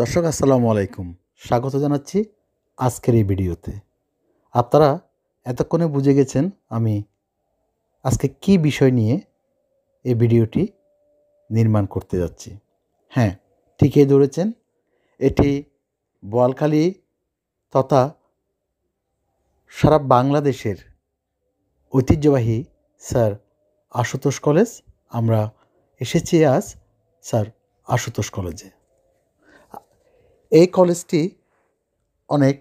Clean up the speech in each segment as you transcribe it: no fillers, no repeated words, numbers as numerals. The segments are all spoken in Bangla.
দর্শক আসসালামু আলাইকুম, স্বাগত জানাচ্ছি আজকের এই ভিডিওতে। আপনারা এতক্ষণে বুঝে গেছেন আমি আজকে কী বিষয় নিয়ে এই ভিডিওটি নির্মাণ করতে যাচ্ছি। হ্যাঁ, ঠিকই ধরেছেন, এটি বোয়ালখালী তথা সারা বাংলাদেশের ঐতিহ্যবাহী স্যার আশুতোষ কলেজ। আমরা এসেছি আজ স্যার আশুতোষ কলেজে। এই কলেজটি অনেক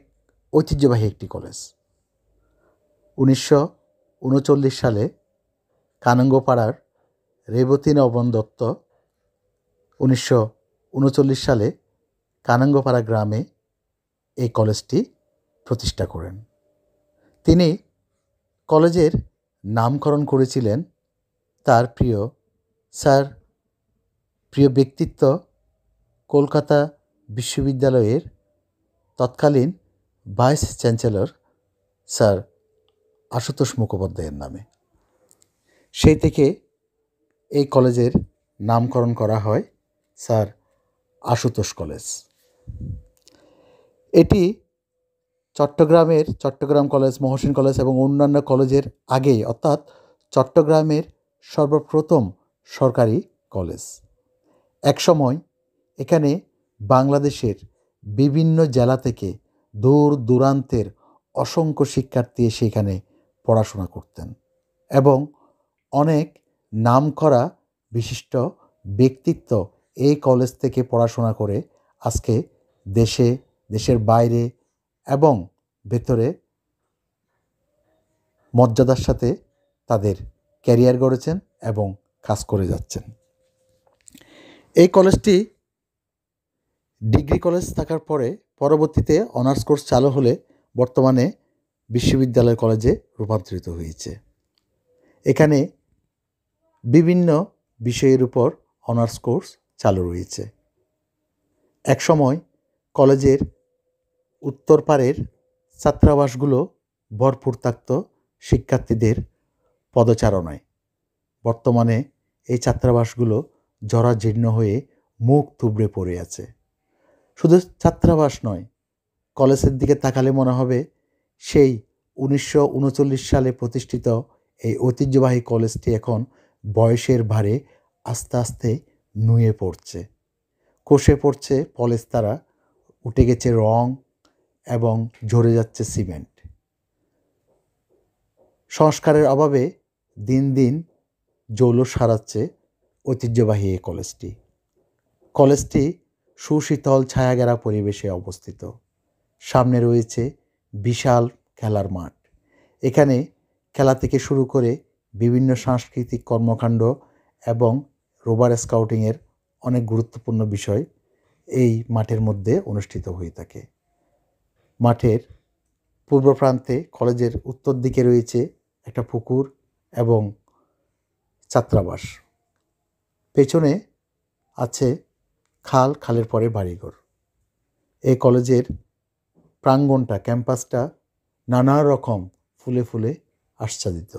ঐতিহ্যবাহী একটি কলেজ। 1939 সালে কানঙ্গপাড়ার রেবতী নবন দত্ত 1939 সালে কানঙ্গপাড়া গ্রামে এই কলেজটি প্রতিষ্ঠা করেন। তিনি কলেজের নামকরণ করেছিলেন তার প্রিয় ব্যক্তিত্ব কলকাতা বিশ্ববিদ্যালয়ের তৎকালীন ভাইস চ্যান্সেলর স্যার আশুতোষ মুখোপাধ্যায়ের নামে। সেই থেকে এই কলেজের নামকরণ করা হয় স্যার আশুতোষ কলেজ। এটি চট্টগ্রাম কলেজ, মহসিন কলেজ এবং অন্যান্য কলেজের আগেই, অর্থাৎ চট্টগ্রামের সর্বপ্রথম সরকারি কলেজ। একসময় এখানে বাংলাদেশের বিভিন্ন জেলা থেকে দূর দূরান্তের অসংখ্য শিক্ষার্থী এসে এখানে পড়াশোনা করতেন এবং অনেক নামকরা বিশিষ্ট ব্যক্তিত্ব এই কলেজ থেকে পড়াশোনা করে আজকে দেশের বাইরে এবং ভেতরে মর্যাদার সাথে তাদের ক্যারিয়ার গড়েছেন এবং কাজ করে যাচ্ছেন। এই কলেজটি ডিগ্রি কলেজ থাকার পরবর্তীতে অনার্স কোর্স চালু হলে বর্তমানে বিশ্ববিদ্যালয় কলেজে রূপান্তরিত হয়েছে। এখানে বিভিন্ন বিষয়ের উপর অনার্স কোর্স চালু রয়েছে। একসময় কলেজের উত্তর পাড়ের ছাত্রাবাসগুলো ভরপুর থাকত শিক্ষার্থীদের পদচারণায়। বর্তমানে এই ছাত্রাবাসগুলো জরাজীর্ণ হয়ে মুখ থুবড়ে পড়ে আছে। শুধু ছাত্রাবাস নয়, কলেজের দিকে তাকালে মনে হবে সেই 1939 সালে প্রতিষ্ঠিত এই ঐতিহ্যবাহী কলেজটি এখন বয়সের ভারে আস্তে আস্তে নুয়ে পড়ছে, কষে পড়ছে পলেস্তারা, উঠে গেছে রং এবং ঝরে যাচ্ছে সিমেন্ট। সংস্কারের অভাবে দিন দিন জৌলুস হারাচ্ছে ঐতিহ্যবাহী এই কলেজটি সুশীতল ছায়াঘেরা পরিবেশে অবস্থিত। সামনে রয়েছে বিশাল খেলার মাঠ। এখানে খেলা থেকে শুরু করে বিভিন্ন সাংস্কৃতিক কর্মকাণ্ড এবং রোভার স্কাউটিংয়ের অনেক গুরুত্বপূর্ণ বিষয় এই মাঠের মধ্যে অনুষ্ঠিত হয়ে থাকে। মাঠের পূর্ব প্রান্তে কলেজের উত্তর দিকে রয়েছে একটা পুকুর এবং ছাত্রাবাস। পেছনে আছে খালের পরে বাড়িঘর। এই কলেজের প্রাঙ্গণটা, ক্যাম্পাসটা নানা রকম ফুলে ফুলে আচ্ছাদিত।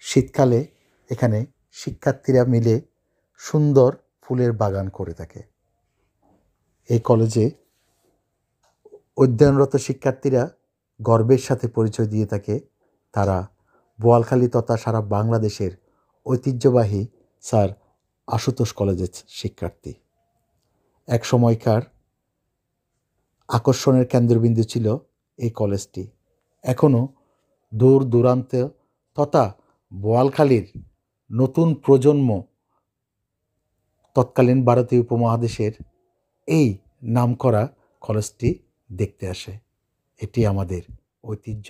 শীতকালে এখানে শিক্ষার্থীরা মিলে সুন্দর ফুলের বাগান করে থাকে। এই কলেজে অধ্যয়নরত শিক্ষার্থীরা গর্বের সাথে পরিচয় দিয়ে থাকে তারা বোয়ালখালী তথা সারা বাংলাদেশের ঐতিহ্যবাহী স্যার আশুতোষ কলেজের শিক্ষার্থী। এক সময়কার আকর্ষণের কেন্দ্রবিন্দু ছিল এই কলেজটি। এখনও দূর দূরান্ত তথা বোয়ালখালীর নতুন প্রজন্ম তৎকালীন ভারতীয় উপমহাদেশের এই নামকরা কলেজটি দেখতে আসে। এটি আমাদের ঐতিহ্য।